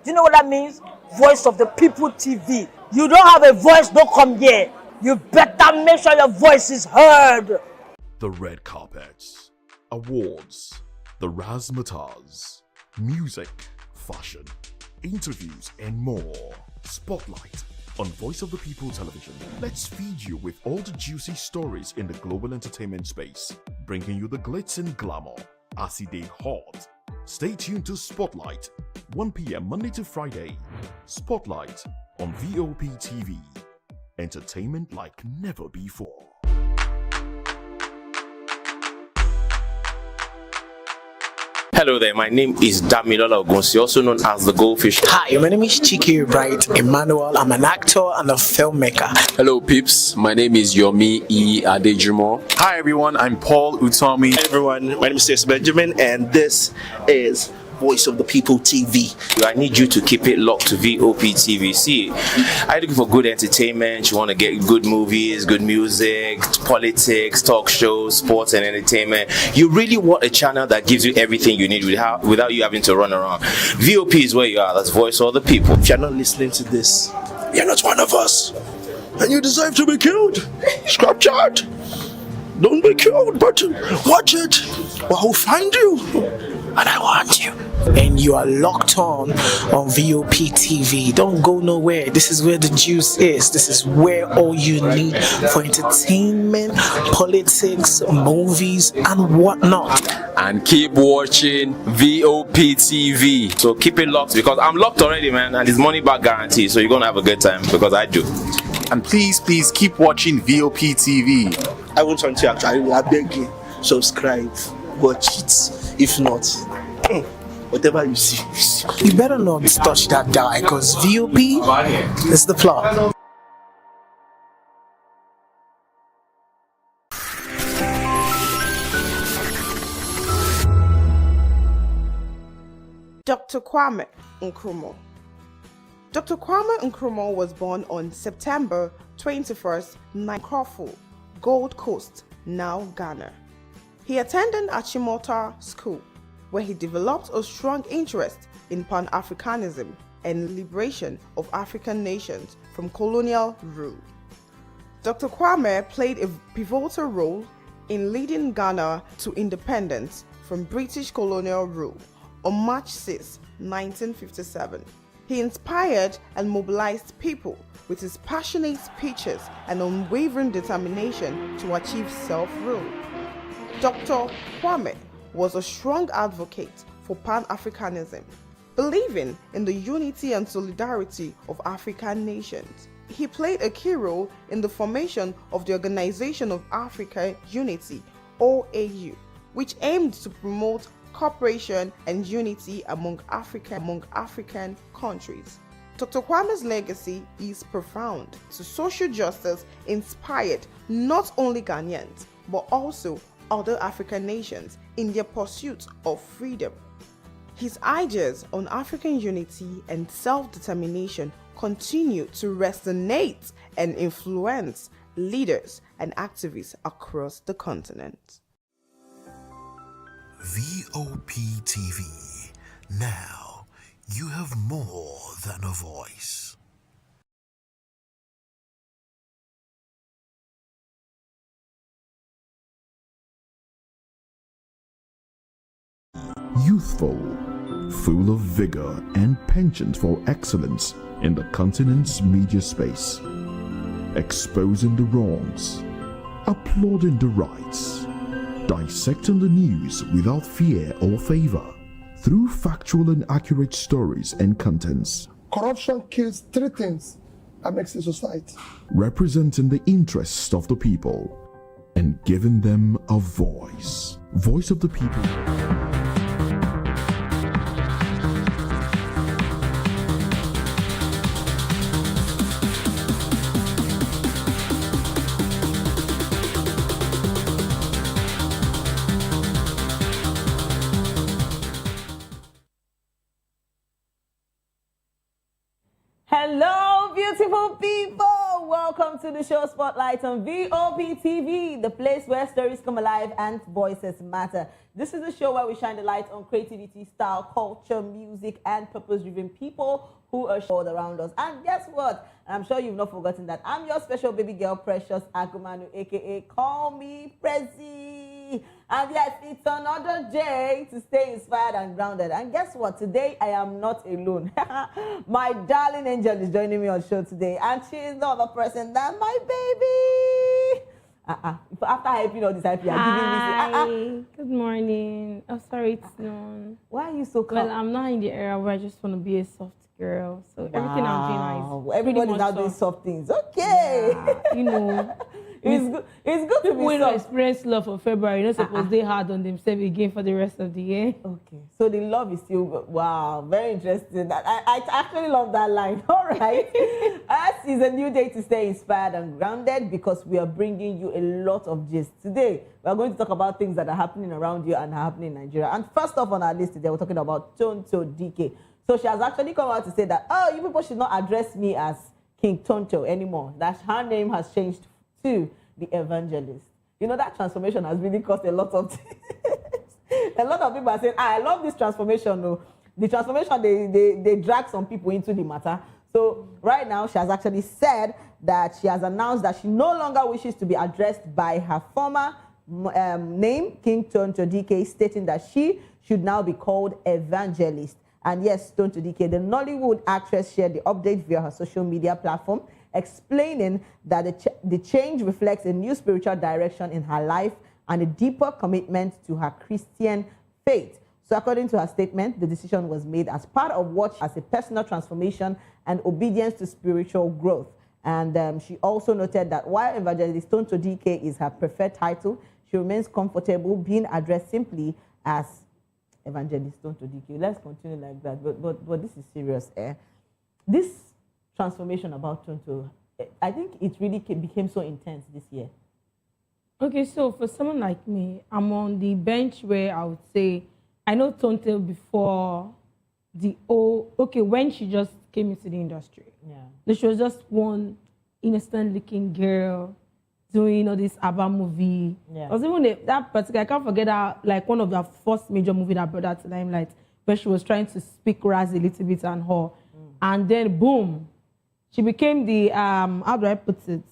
Do you know what that means? Voice of the People TV. You don't have a voice, don't come here. You better make sure your voice is heard. The red carpets, awards, the razzmatazz, music, fashion, interviews, and more. Spotlight on Voice of the People Television. Let's feed you with all the juicy stories in the global entertainment space, bringing you the glitz and glamour as they hot. Stay tuned to Spotlight, 1 p.m. Monday to Friday. Spotlight on VOP TV. Entertainment like never before. Hello there, my name is Damilola Ogunsi, also known as the Goldfish. Hi, my name is Chike Bright Emmanuel. I'm an actor and a filmmaker. Hello peeps, my name is Yomi E. Adejumo. Hi everyone, I'm Paul Utomi. Hi everyone, my name is Stacey Benjamin and this is Voice of the People TV. I need you to keep it locked to VOP TV. See, are you looking for good entertainment? You want to get good movies, good music, politics, talk shows, sports and entertainment. You really want a channel that gives you everything you need without you having to run around. VOP is where you are. That's Voice of the People. If you're not listening to this, you're not one of us. And you deserve to be killed. Scrap chat. Don't be killed, but watch it. Or I'll find you. And I want you. And you are locked on VOP TV. Don't go nowhere. This is where the juice is. This is where all you need for entertainment, politics, movies, and whatnot. And keep watching VOP TV. So keep it locked because I'm locked already, man, and it's money back guarantee. So you're gonna have a good time because I do. And please keep watching VOP TV. I want something to actually, I beg you, subscribe, watch it. If not, whatever you see. You better not touch that die because VOP is the plot. Dr. Kwame Nkrumah. Dr. Kwame Nkrumah was born on September 21st, Nkrofo, Gold Coast, now Ghana. He attended Achimota School, where he developed a strong interest in Pan-Africanism and liberation of African nations from colonial rule. Dr. Kwame played a pivotal role in leading Ghana to independence from British colonial rule on March 6, 1957. He inspired and mobilized people with his passionate speeches and unwavering determination to achieve self-rule. Dr. Kwame was a strong advocate for Pan-Africanism, believing in the unity and solidarity of African nations. He played a key role in the formation of the Organization of Africa Unity, OAU, which aimed to promote cooperation and unity among African countries. Dr. Kwame's legacy is profound. To social justice inspired not only Ghanaians, but also other African nations in their pursuit of freedom. His ideas on African unity and self-determination continue to resonate and influence leaders and activists across the continent. VOP TV. Now you have more than a voice. Youthful, full of vigor and penchant for excellence in the continent's media space, exposing the wrongs, applauding the rights, dissecting the news without fear or favor, through factual and accurate stories and contents. Corruption kills three things that makes a society. Representing the interests of the people and giving them a voice. Voice of the People. Hello, beautiful people. welcome to the show Spotlight on VOP TV, the place where stories come alive and voices matter. This is the show where we shine the light on creativity, style, culture, music, and purpose-driven people who are all around us. And guess what? I'm sure you've not forgotten that I'm your special baby girl, Precious Agumanu, aka Call Me Prezi. And yes, it's another day to stay inspired and grounded. And guess what? Today, I am not alone. My darling angel is joining me on the show today. And she is no other person than my baby. After hyping all this hype, you are giving me... Good morning. Oh, sorry, it's noon. Why are you so calm? Well, I'm not in the era where I just want to be a soft girl. So everything I'm doing is everybody's now doing soft things. Okay. Yeah, you know. It's good to be when soft. experience love for February, you're not supposed they hard on themselves again for the rest of the year. Okay. So the love is still, wow, very interesting. I actually love that line. All right. Us is a new day to stay inspired and grounded because we are bringing you a lot of gist. Today, we are going to talk about things that are happening around you and are happening in Nigeria. And first off on our list today, we're talking about Tonto Dikeh. So she has actually come out to say that, oh, you people should not address me as King Tonto anymore. That her name has changed to the Evangelist. You know, that transformation has really caused a lot of things. A lot of people are saying, I love this transformation. No. The transformation, they drag some people into the matter. So right now, she has actually said that she has announced that she no longer wishes to be addressed by her former name, King Tonto Dikeh, stating that she should now be called Evangelist. And yes, Tonto Dikeh, the Nollywood actress, shared the update via her social media platform, explaining that the change reflects a new spiritual direction in her life and a deeper commitment to her Christian faith. So according to her statement, the decision was made as part of what as a personal transformation and obedience to spiritual growth. And she also noted that while Evangelist Tonto Dikeh is her preferred title, she remains comfortable being addressed simply as Evangelist Tonto Dikeh. Let's continue like that. But this is serious. This transformation about Tonto, I think it really became so intense this year. Okay, so for someone like me, I'm on the bench where I would say, I know Tonto before when she just came into the industry. Yeah. She was just one innocent-looking girl doing all this ABBA movie. Yeah. It was even that particular, I can't forget that, like one of the first major movie that brought her to limelight, where she was trying to speak Raz a little bit and her. And then, boom, she became the, how do I put it,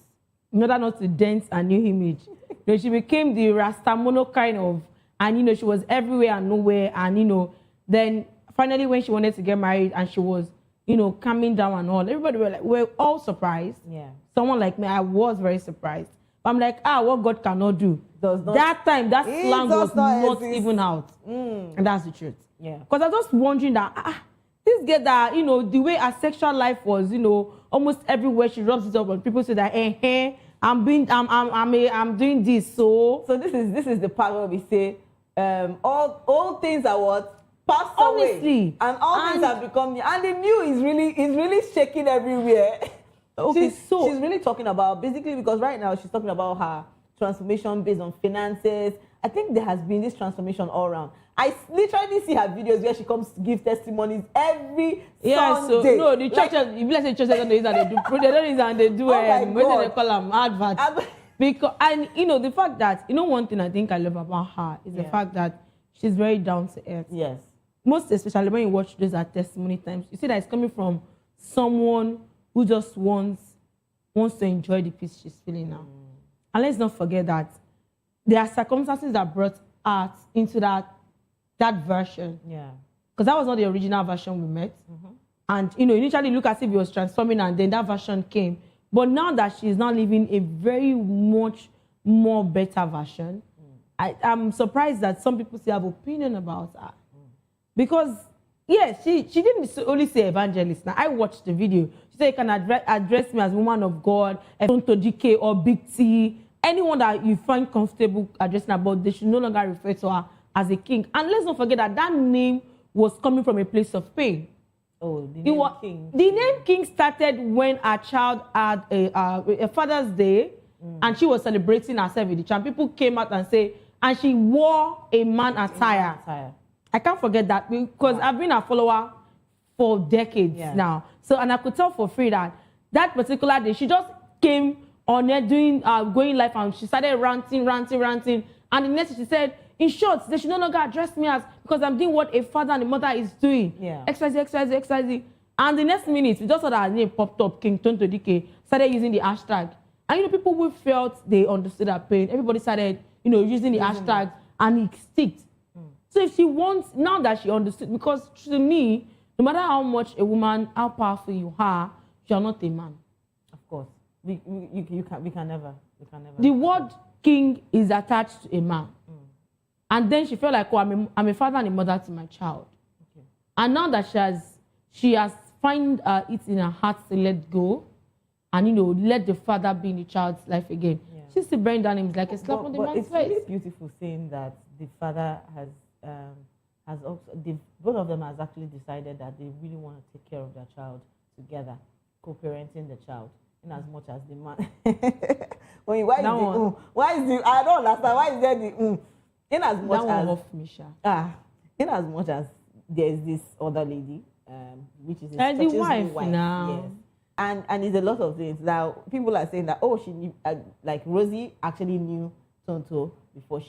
in order not to dent a new image. You know, she became the Rastamono kind of, and, you know, she was everywhere and nowhere. And, you know, then finally when she wanted to get married and she was, you know, calming down and all, everybody were like, we're all surprised. Yeah. Someone like me, I was very surprised. But I'm like, what God cannot do. That time, that slang was not even out. And that's the truth. Yeah. Because I was just wondering that, this girl that, you know, the way her sexual life was, you know, almost everywhere she rubs it up on people say that, I'm doing this. So this is the part where we say, all things are what? Passed away. And all things have become new. And the new is really shaking everywhere. Okay, she's really talking about, basically, because right now she's talking about her transformation based on finances. I think there has been this transformation all around. I literally see her videos where she comes to give testimonies every Sunday. So, no, the churches, if let's say churches don't know it and they do, they don't know it and they do, what do they call them, adverts. Because, and, you know, the fact that, you know, one thing I think I love about her is the fact that she's very down to earth. Yes. Most especially when you watch those at testimony times, you see that it's coming from someone who just wants to enjoy the peace she's feeling now. And let's not forget that there are circumstances that brought art into that version. Yeah. Because that was not the original version we met. And, you know, initially look as if it was transforming and then that version came. But now that she's now living a very much more better version, I'm surprised that some people still have opinion about her. Because, yes, she didn't only say evangelist. Now, I watched the video. She said you can address me as woman of God, Tonto Dikeh or Big T, anyone that you find comfortable addressing about, they should no longer refer to her as a king. And let's not forget that that name was coming from a place of pain. Oh, the name King. The name King started when a child had a Father's Day, and she was celebrating herself with the child. People came out and say, and she wore a man attire. I can't forget that because I've been a follower for decades now. So, and I could tell for free that particular day, she just came on there doing going live, and she started ranting. And the next she said, in short, they should no longer address me as because I'm doing what a father and a mother is doing. Yeah. XYZ. And the next minute, we just saw that her name popped up. King Tonto Dikeh started using the hashtag. And people who felt they understood her pain, everybody started, using the hashtag, and it sticked. So if she wants, now that she understood, because to me, no matter how much a woman, how powerful you are not a man. Of course. We can never. The word king is attached to a man. And then she felt like, I'm a father and a mother to my child. Okay. And now that she has find it in her heart to let go and, let the father be in the child's life again. Yeah. She's still bearing down him like a slap on the man's face. It's really beautiful saying that the father has also, both of them has actually decided that they really want to take care of their child together, co-parenting the child, in as much as the man. I don't understand. Why is there the in as much as there is this other lady, which is the wife now. Yes. And it's a lot of things. Now people are saying that she knew, like Rosie actually knew Tonto before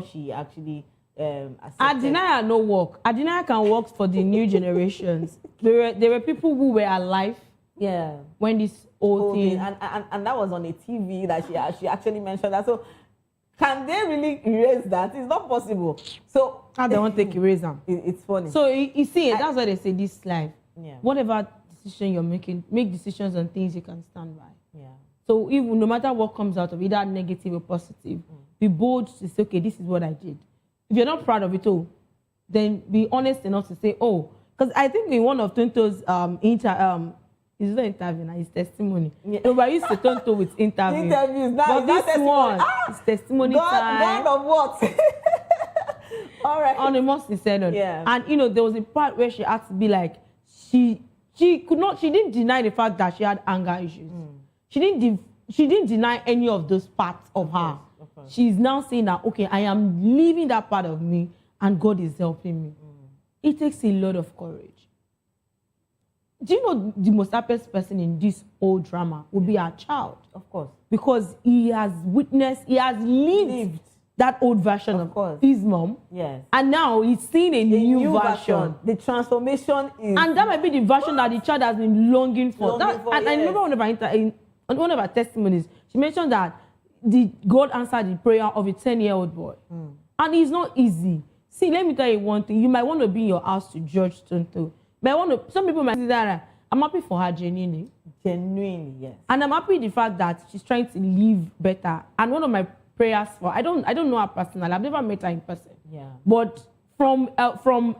she actually accepted. Adinaya no work. Adinaya can work for the new generations. There were people who were alive. Yeah. When this whole thing and that was on a TV that she actually mentioned that. So can they really erase that? It's not possible. So how they won't take erase them? It's funny. So you see, that's why they say this life. Yeah. Whatever decision you're making, make decisions on things you can stand by. Yeah. So even no matter what comes out of it, either negative or positive, be bold to say, okay, this is what I did. If you're not proud of it all, then be honest enough to say, because I think in one of Tonto's it's not interview, now it's testimony. Yeah. No, but I used to Tonto with interviews. Now, but this one is testimony time. God of what? All right. On a most sincere. Yeah. And there was a part where she had to be like, she didn't deny the fact that she had anger issues. She didn't deny any of those parts of her. Course. She's now saying that, okay, I am leaving that part of me and God is helping me. It takes a lot of courage. Do you know the most happiest person in this whole drama will be our child? Of course. Because he has lived that old version of his mom. Yes. And now he's seeing a new version. The transformation is... And that might be the version that the child has been longing for. I remember one of her testimonies, she mentioned that God answered the prayer of a 10-year-old boy. And it's not easy. See, let me tell you one thing. You might want to be in your house to judge Tonto. Some people might say that I'm happy for her genuinely. Genuinely, yes. And I'm happy with the fact that she's trying to live better. And one of my prayers for, I don't know her personally. I've never met her in person. Yeah. But from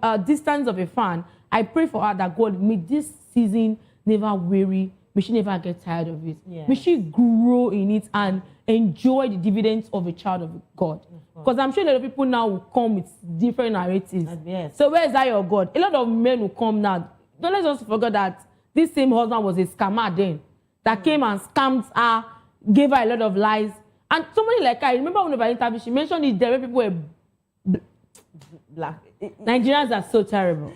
a distance of a fan, I pray for her that God may this season never weary. May she never get tired of it. Yeah. May she grow in it and enjoy the dividends of a child of God. Because I'm sure a lot of people now will come with different narratives. Yes. So where is that your God? A lot of men will come now. Don't let's just forget that this same husband was a scammer then. That came and scammed her, gave her a lot of lies. And somebody like her, I remember one of her interviews, she mentioned it there where people were black. Nigerians are so terrible.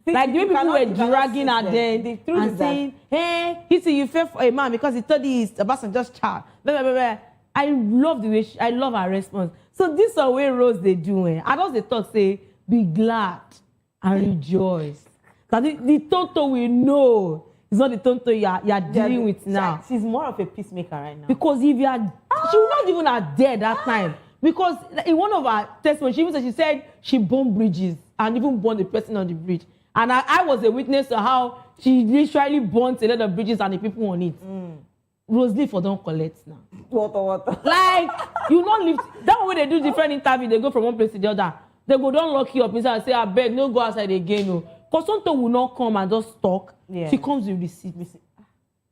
Like the way people were dragging her then and saying, hey, you fell for a man because he thought he's a just child. Blah, blah, blah, blah. I love the way I love her response. So this is the way Rose they do it. I just they talk say, be glad and rejoice. Because the Tonto we know it's not the Tonto you're dealing with now. She's more of a peacemaker right now. Because if you are, she was not even at dead that time. Because in one of her testimonies, she said she burned bridges and even burned the person on the bridge. And I was a witness to how she literally burnt a lot of bridges and the people on it. Rosalie for don't collect now. Water. Like, you not live. That way they do different interviews, they go from one place to the other. They go, don't lock you up inside and say, I beg, no go outside again. No. Because Tonto will not come and just talk. Yeah. She comes with receipt.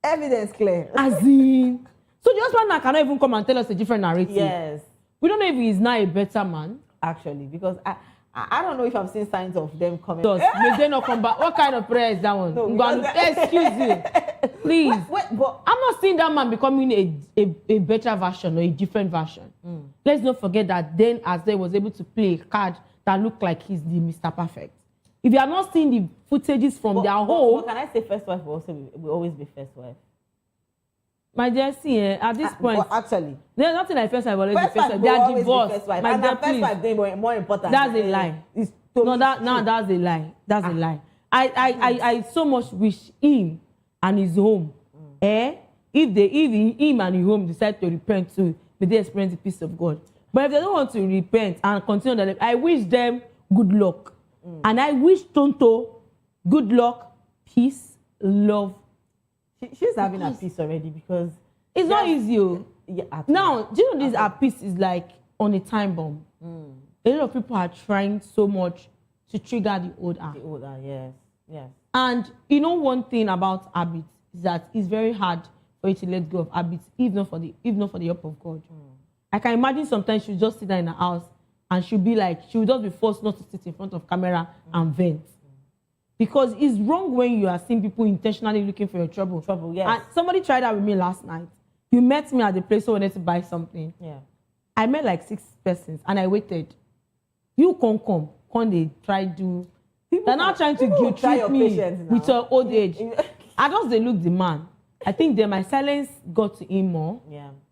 Evidence clear. As in. So the husband now cannot even come and tell us a different narrative. Yes. We don't know if he's now a better man. Actually, because I don't know if I've seen signs of them coming. May they not come back? What kind of prayer is that one? No, excuse you. Please. But I'm not seeing that man becoming a better version or a different version. Let's not forget that then Azay was able to play a card that looked like he's the Mr. Perfect. If you are not seeing the footages from their home... But can I say first wife will always be first wife? My dear, see, at this point, but actually, there's nothing like first wife always first the first wife wife. They will are always be divorced. first wife. My And dear, the first please. wife they more important. That's a lie. It's No, that's a lie. That's a lie. I so much wish him and his home. If him and his home decide to repent too, may they experience the peace of God. But if they don't want to repent and continue their life, I wish them good luck. And I wish Tonto good luck, peace, love. She's having a peace already because it's not easy. Yeah, now, do you know this our peace is like on a time bomb? A lot of people are trying so much to trigger the old art. The old art, yes. Yes. And you know one thing about habits is that it's very hard for you to let go of habits, if not for the help of God. I can imagine sometimes she'll just sit there in her house and she'll be like, she'll just be forced not to sit in front of camera and vent. Because it's wrong when you are seeing people intentionally looking for your trouble. Yes. And somebody tried that with me last night. You met me at the place where I wanted to buy something. Yeah. I met like 6 persons and I waited. You come, they try to. They're not trying to guilt trip me with your old age. I just they look the man. I think that my silence got to him more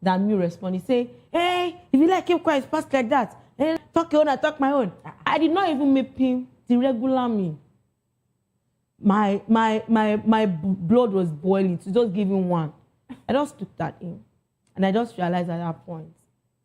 than me responding. Say, hey, if you like keep quiet, it's past like that. Hey, talk your own, I talk my own. I did not even make him the regular me. My blood was boiling to just give him one. I just looked at him and I just realized at that point,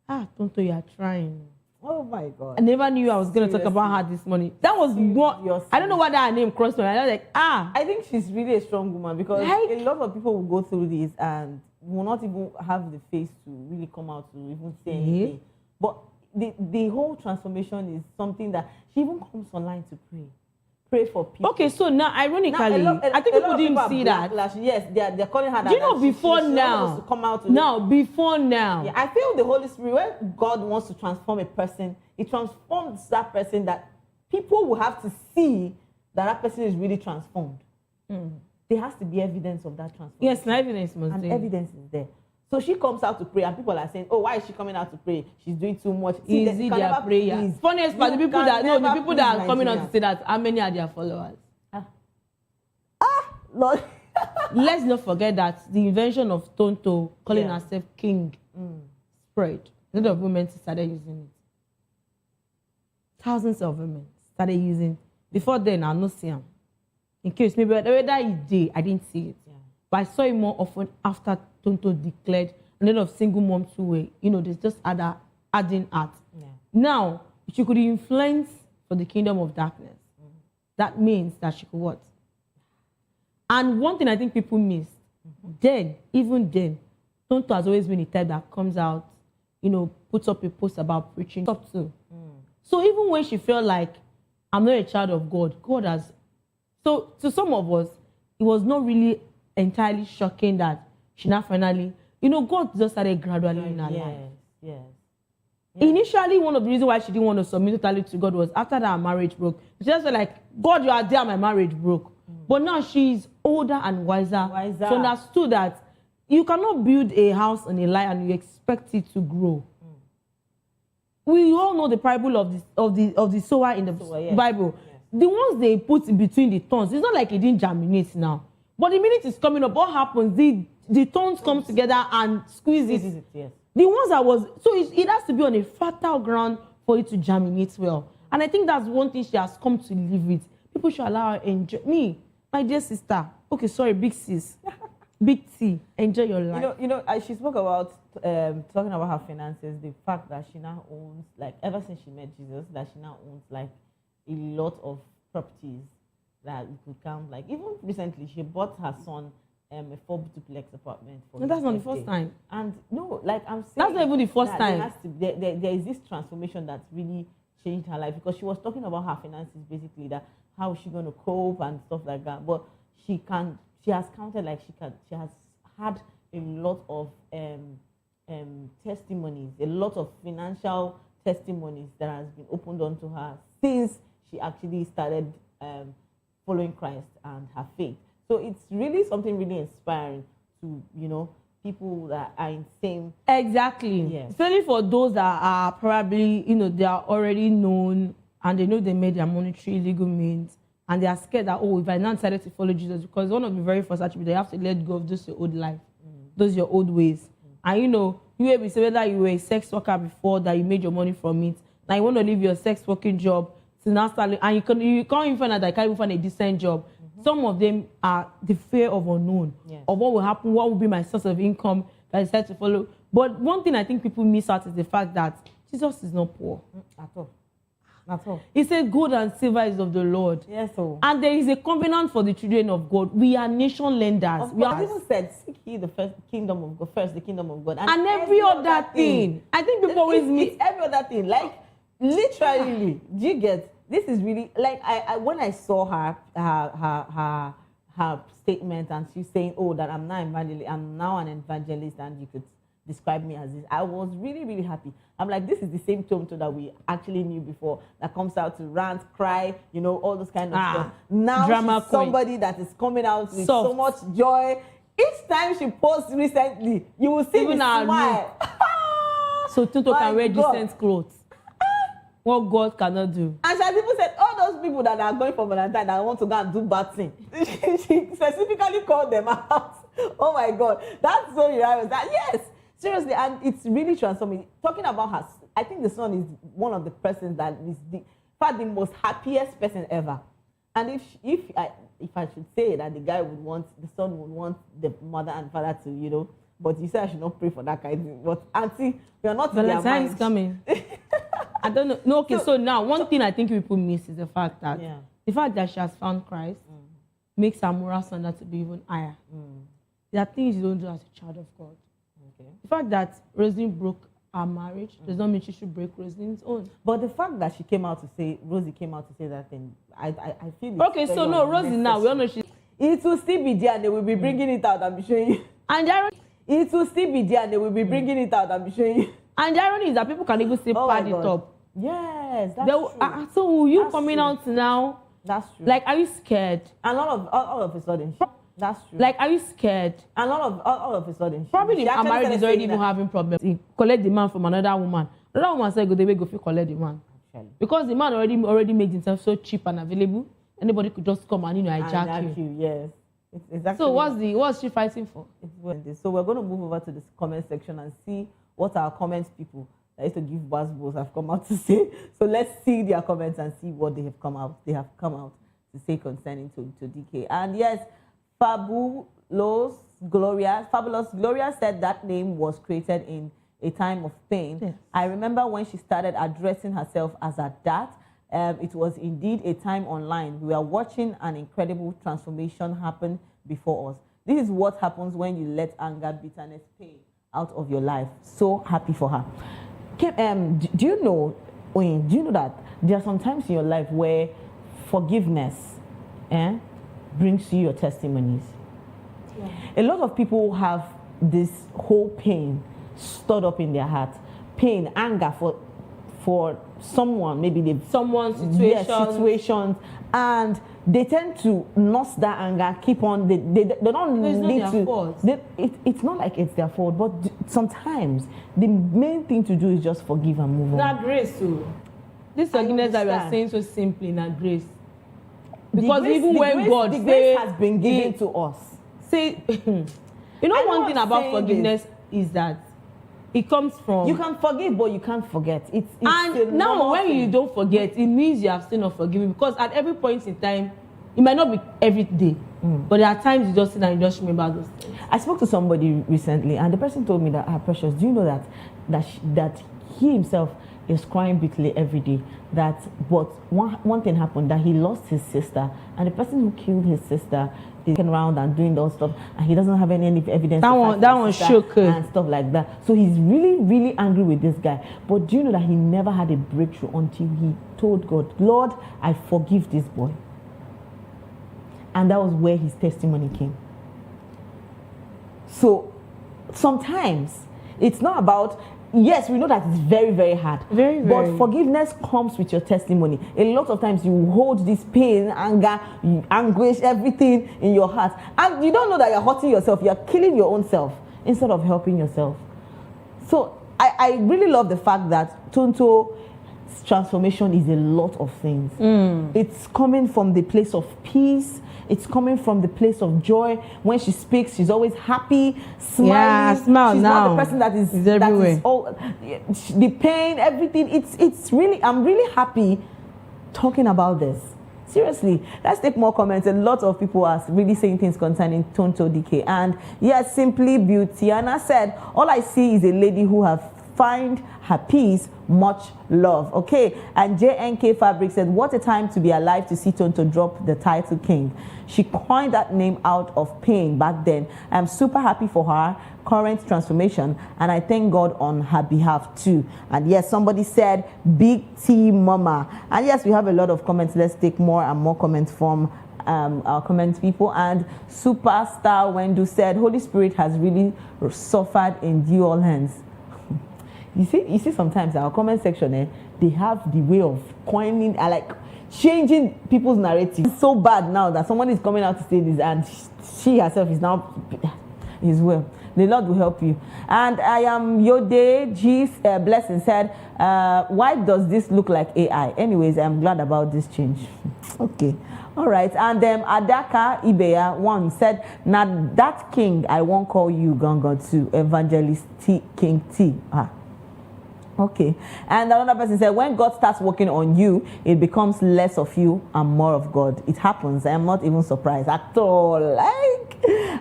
Tonto, you are trying. Oh my God. I never knew I was going to talk about her this morning. That was what, I don't know why that name crossed me. I was like, I think she's really a strong woman because a lot of people will go through this and will not even have the face to really come out to even say anything. But the whole transformation is something that she even comes online to pray for people. Okay, so now, ironically, I think people didn't see that. Yes, they're calling her that. Do you know before now? To come out before now. Yeah, I feel the Holy Spirit, when God wants to transform a person, He transforms that person that people will have to see that person is really transformed. There has to be evidence of that transformation. Yes, evidence must be. And evidence is there. So she comes out to pray, and people are saying, "Oh, why is she coming out to pray? She's doing too much." Easy their prayer. Funniest part, the people that are coming out to say that, how many are their followers? Lord. Let's not forget that the invention of Tonto calling herself king spread. A lot of women started using it. Thousands of women started using. Before then, I not see them. In case maybe whether he did, I didn't see it. But I saw it more often after Tonto declared a lot of single moms who were, there's just adding art. Now, she could influence for the kingdom of darkness. That means that she could what? And one thing I think people missed, even then, Tonto has always been the type that comes out, puts up a post about preaching. Up to. So even when she felt like, I'm not a child of God, God has... So to some of us, it was not really entirely shocking that she now finally... God just started gradually in her life. Yes. Initially, one of the reasons why she didn't want to submit totally to God was after that her marriage broke. She just felt like, God, you are there, my marriage broke. But now she's older and wiser. She understood that you cannot build a house on a lie and you expect it to grow. We all know the parable of the sower in the Bible. Yes. The ones they put in between the thorns, it's not like it didn't germinate now. But the minute it's coming up, what happens? The thorns come together and squeeze it. Yes. The ones that was... So it has to be on a fertile ground for it to germinate well. And I think that's one thing she has come to live with. People should allow her enjoy. Me, my dear sister. Okay, sorry, big sis. Big T. Enjoy your life. She spoke about talking about her finances, the fact that she now owns, like, ever since she met Jesus, that she now owns, like, a lot of properties that you could count. Like, even recently, she bought her son a 4-duplex apartment. No, that's not the first time. And no, like I'm saying, that's not even the first time. There is this transformation that's really changed her life, because she was talking about her finances, basically, that how is she going to cope and stuff like that. But she has counted, like she has had a lot of testimonies, a lot of financial testimonies that has been opened onto her since she actually started following Christ and her faith. So it's really something really inspiring to, people that are in same... Exactly. Yes. Especially for those that are probably, they are already known and they know they made their monetary legal means and they are scared that, if I now decided to follow Jesus, because one of the very first attributes, they have to let go of just your old life. those your old ways. And you know, you will be say whether you were a sex worker before that you made your money from it. Now you want to leave your sex working job to now start, and you can't even find that you can't even find a decent job. Some of them are the fear of unknown, of what will happen, what will be my source of income that I decide to follow. But one thing I think people miss out is the fact that Jesus is not poor. At all. At all. He said, gold and silver is of the Lord. Yes, so. And there is a covenant for the children of God. We are nation lenders. We are even said, seek ye the kingdom of God, first the kingdom of God. And every other thing. I think people always miss every other thing. Like, literally, do you get? This is really, like, I when I saw her statement and she's saying, oh, that I'm now an evangelist and you could describe me as this, I was really, really happy. I'm like, this is the same Tonto that we actually knew before, that comes out to rant, cry, you know, all those kind of stuff. Now drama she's somebody that is coming out with so much joy. Each time she posts recently, you will see me smile. So Tonto can wear decent clothes. What God cannot do. And she has even said, all those people that are going for Valentine that want to go and do bad thing, she specifically called them out. Oh my God. That's so hilarious. Yes. Seriously, and it's really transforming. Talking about her, I think the son is one of the persons that is the most happiest person ever. And if I should say that the son would want the mother and father to, you know, but you said I should not pray for that kind of thing. But auntie, we are not in their Valentine's minds. coming. I don't know. No, okay, so now one thing I think people miss is the fact that she has found Christ makes her moral standard to be even higher. There are things you don't do as a child of God. Okay. The fact that Rosie broke our marriage does not mean she should break Rosie's own. But the fact that Rosie came out to say that thing, I feel. Okay, so no, Rosie now, we all know it will still be there and they will be bringing it out, I'm showing you. And the irony, it will still be there and they will be bringing it out, I'm showing you. And the irony is that people can even say pad it up. Yes, that's true. So you coming out now? That's true. Like, are you scared? And all of a sudden, that's true. Like, are you scared? And all of a sudden, probably her marriage is already even having problems. He collect the man from another woman. Another woman said, "Go the way go collect the man," because the man already made himself so cheap and available. Anybody could just come and hijack you. Yes. It's exactly. So what's she fighting for? So we're going to move over to the comment section and see what our comments people that used to give buzzballs have come out to say. So let's see their comments and see what they have come out to say concerning to Dikeh. And yes, Fabulous Gloria said that name was created in a time of pain. Yes. I remember when she started addressing herself as a dad. It was indeed a time online. We are watching an incredible transformation happen before us. This is what happens when you let anger, bitterness, pain out of your life. So happy for her. Do you know that there are some times in your life where forgiveness brings you your testimonies? Yeah. A lot of people have this whole pain stored up in their heart. Pain, anger for someone, maybe someone's situations, and they tend to nurse that anger, keep on. They don't need to. It's not like it's their fault, but sometimes the main thing to do is just forgive and move on. That grace, too. This forgiveness that we are saying so simply, not grace. Because even when God the grace has been given to us. Say, you know, one thing about forgiveness is that it comes from. You can forgive, but you can't forget. It's and now, when you don't forget, it means you have still not forgiven. Because at every point in time, it might not be every day, but there are times you just sit and you just remember those things. I spoke to somebody recently, and the person told me that, Precious, do you know that he himself is crying bitterly every day? But one thing happened, that he lost his sister, and the person who killed his sister is going around and doing those stuff, and he doesn't have any evidence. That one shook and stuff like that. So he's really, really angry with this guy. But do you know that he never had a breakthrough until he told God, Lord, I forgive this boy. And that was where his testimony came. So sometimes it's not about. Yes, we know that it's very, very hard. Very, very. But forgiveness comes with your testimony. A lot of times you hold this pain, anger, anguish, everything in your heart. And you don't know that you're hurting yourself. You're killing your own self instead of helping yourself. So I really love the fact that Tonto transformation is a lot of things. It's coming from the place of peace. It's coming from the place of joy. When she speaks, she's always happy, smiling. Yeah, smile she's now. not the person that is everywhere. all the pain, everything. It's really, I'm really happy talking about this. Seriously, let's take more comments. A lot of people are really saying things concerning Tonto Dikeh. And yes, Simply Beautiana said, all I see is a lady who have find her peace, much love. Okay, and JNK Fabric said, what a time to be alive to see Tonto drop the title king. She coined that name out of pain back then. I'm super happy for her current transformation, and I thank God on her behalf too. And yes, somebody said Big T Mama. And yes, we have a lot of comments. Let's take more and more comments from our comment people. And Superstar Wendu said, Holy Spirit has really suffered in dual hands. You see, sometimes our comment section, they have the way of coining, like changing people's narrative. It's so bad now that someone is coming out to say this, and she herself is now is well. The Lord will help you. And I am Yode G's Blessing said, why does this look like AI? Anyways, I'm glad about this change. Okay. All right. And Adaka Ibeya one said, now that king I won't call you Gongo to Evangelist T King T. Okay. And another person said, when God starts working on you, it becomes less of you and more of God. It happens. I am not even surprised at all.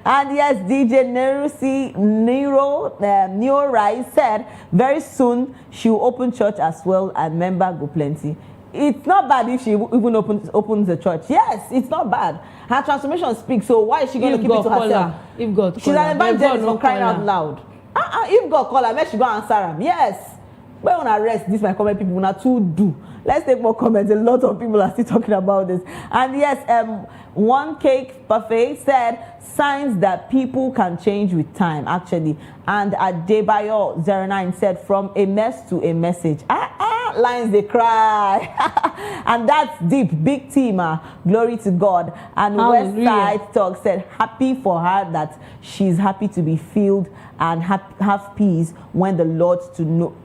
And yes, DJ Nero Rise said, very soon she will open church as well, and member go plenty. It's not bad if she even opens the church. Yes, it's not bad. Her transformation speaks. So why is she going to keep it to herself? If God, she's an evangelist for crying out loud. If God call her, maybe she go answer him. Yes. When on arrest, this my comment people now too do. Let's take more comments. A lot of people are still talking about this. And yes, One Cake Buffet said signs that people can change with time, actually. And Adebayo 09 said from a mess to a message. Lines they cry. And that's deep. Big team. Glory to God. And Westside Talk said happy for her that she's happy to be filled and have peace when the Lord to know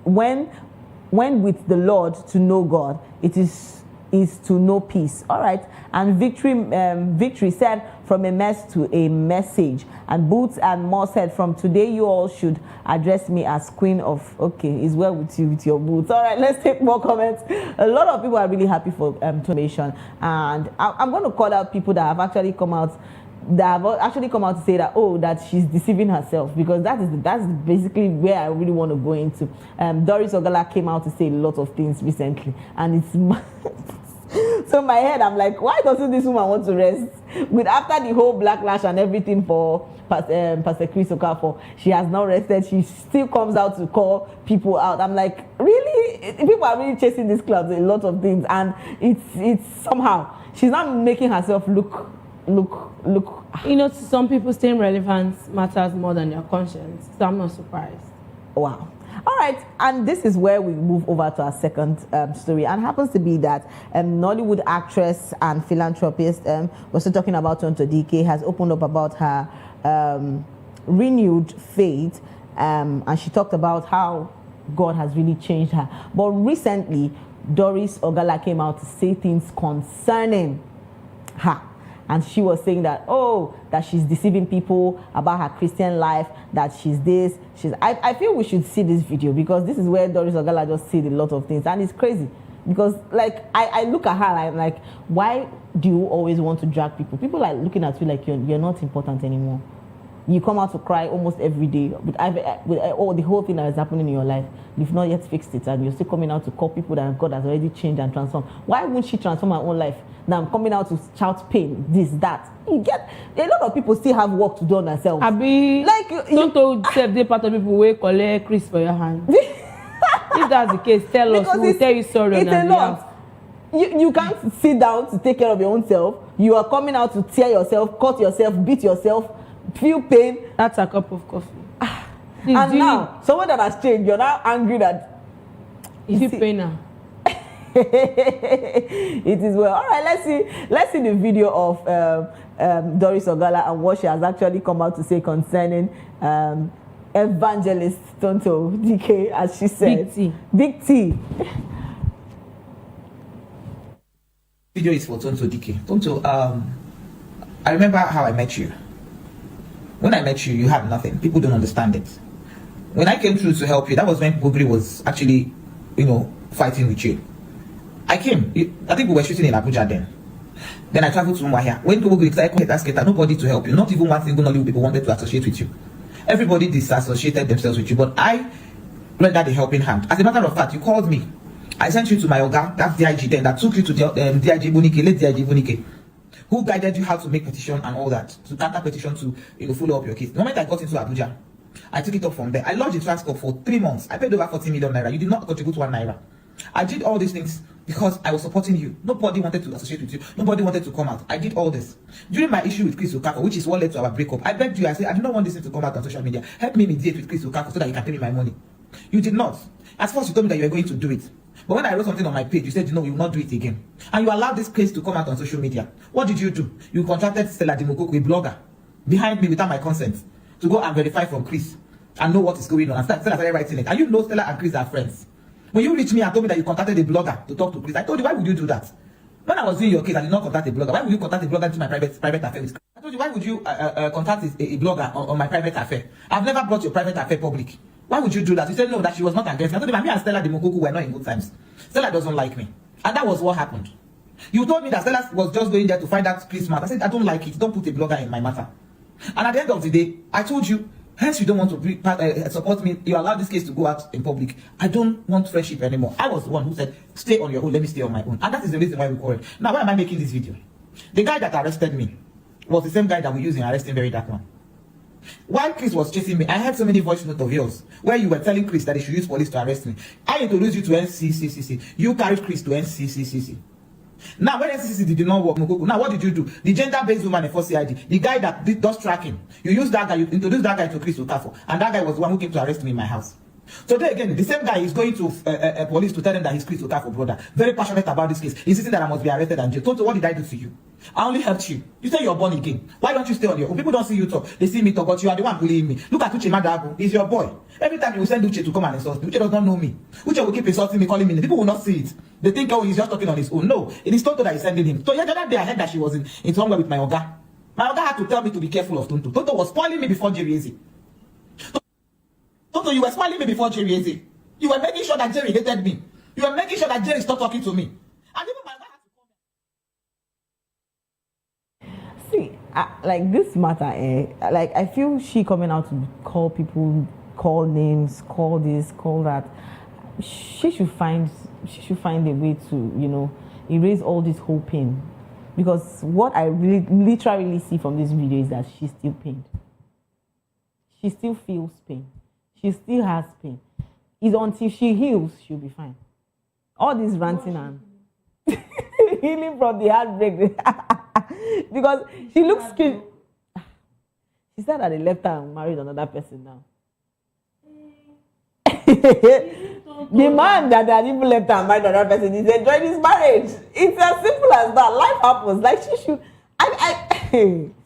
when with the Lord to know God, it is to know peace. All right. And Victory said from a mess to a message. And Boots and Moore said from today you all should address me as queen of. Okay, is well with you with your boots. All right, let's take more comments. A lot of people are really happy for transformation, and I'm going to call out people that have actually come out. That have actually come out to say that that she's deceiving herself, because that's basically where I really want to go into. Doris Ogala came out to say a lot of things recently, and it's so in my head I'm like, why doesn't this woman want to rest? With after the whole backlash and everything for Pastor Chris Okafor, she has not rested. She still comes out to call people out. I'm like, really? People are really chasing these clouds, a lot of things, and it's somehow she's not making herself look. You know, to some people, staying relevant matters more than their conscience. So I'm not surprised. Wow. All right, and this is where we move over to our second story, and happens to be that Nollywood actress and philanthropist, we're still talking about Tonto Dikeh, has opened up about her renewed faith, and she talked about how God has really changed her. But recently, Doris Ogala came out to say things concerning her. And she was saying that, that she's deceiving people about her Christian life, that she's this, I feel we should see this video, because this is where Doris Ogala just said a lot of things. And it's crazy, because like, I look at her and I'm like, why do you always want to drag people? People are looking at you like you're not important anymore. You come out to cry almost every day with the whole thing that is happening in your life. You've not yet fixed it, and you're still coming out to call people that God has already changed and transformed. Why won't she transform her own life? Now I'm coming out to shout pain, this, that. You get a lot of people still have work to do on themselves. Don't tell the part of people who collect Chris for your hand. If that's the case, tell us. We will tell you sorry. It's a lot. You can't sit down to take care of your own self. You are coming out to tear yourself, cut yourself, beat yourself, feel pain. That's a cup of coffee. And now, someone that has changed, you're now angry that you feel pain now. It is well. All right, let's see the video of Doris Ogala and what she has actually come out to say concerning Evangelist Tonto Dikeh, as she said. Big T. Video is for Tonto Dikeh. Tonto, I remember how I met you. When I met you, you had nothing. People don't understand it. When I came through to help you, that was when Bogri was actually, fighting with you. I came. I think we were shooting in Abuja then. Then I traveled to Umuahia. When Bogri said, nobody to help you. Not even one single Nollywood people wanted to associate with you. Everybody disassociated themselves with you. But I rendered a helping hand. As a matter of fact, you called me. I sent you to my Oga, that's DIG then, that took you to the DIG Bonike, late DIG Bonike, who guided you how to make petition and all that, to counter petition to follow up your case. The moment I got into Abuja, I took it up from there. I lodged a transfer for 3 months. I paid over 40 million naira. You did not contribute 1 naira. I did all these things because I was supporting you. Nobody wanted to associate with you. Nobody wanted to come out. I did all this. During my issue with Chris Okafor, which is what led to our breakup, I begged you. I said, I do not want this thing to come out on social media. Help me mediate with Chris Okafor so that you can pay me my money. You did not. At first, you told me that you were going to do it. But when I wrote something on my page, you said, you will not do it again. And you allowed this case to come out on social media. What did you do? You contracted Stella Dimokoko, a blogger, behind me without my consent, to go and verify from Chris and know what is going on. And Stella started writing it. And you know Stella and Chris are friends. When you reached me and told me that you contacted a blogger to talk to Chris, I told you, why would you do that? When I was doing your case, I did not contact a blogger. Why would you contact a blogger into my private affair with Chris? I told you, why would you contact a blogger on my private affair? I've never brought your private affair public. Why would you do that? You said no, that she was not against me. I told you, me and Stella Dimokoko were not in good times. Stella doesn't like me. And that was what happened. You told me that Stella was just going there to find out Chris' matter. I said, I don't like it. Don't put a blogger in my matter. And at the end of the day, I told you, hence you don't want to support me. You allowed this case to go out in public. I don't want friendship anymore. I was the one who said, stay on your own, let me stay on my own. And that is the reason why we quarreled. Now, why am I making this video? The guy that arrested me was the same guy that we used in arresting Very Dark Man. While Chris was chasing me, I heard so many voice notes of yours where you were telling Chris that he should use police to arrest me. I introduced you to NCCCC. You carried Chris to NCCCC. Now, when NCCCC did not work, now what did you do? The gender-based woman in 4CID, the guy that does tracking, you used that guy, you introduced that guy to Chris Okafor, and that guy was the one who came to arrest me in my house. Today again, the same guy is going to police to tell them that he's Chris Okafor brother. Very passionate about this case, insisting that I must be arrested and jailed. Tonto, what did I do to you? I only helped you. You say you're born again. Why don't you stay on your own? People don't see you talk. They see me talk, but you are the one bullying me. Look at Uche Madabu. He's your boy. Every time you send Uche to come and insult me, Uche does not know me. Uche will keep insulting me, calling me. People will not see it. They think, oh, he's just talking on his own. No, it is Tonto that is sending him. So the other day I heard that she was in somewhere with my Oga. My Oga had to tell me to be careful of Tonto. Tonto was spoiling me before Jerry Eze. Tonto, you were spoiling me before Jerry Eze. You were making sure that Jerry hated me. You were making sure that Jerry stopped talking to me. And even my Oga had to see, like this matter, like I feel she coming out to call people, call names, call this, call that. She should find a way to, erase all this whole pain. Because what I literally see from this video is that she's still pained. She still feels pain. She still has pain. It's until she heals, she'll be fine. All this ranting and healing from the heartbreak. Because she looks scared. She said that they left her and married another person now. The man that had even left her and married another person is enjoying his marriage. It's as simple as that. Life happens. Like she should.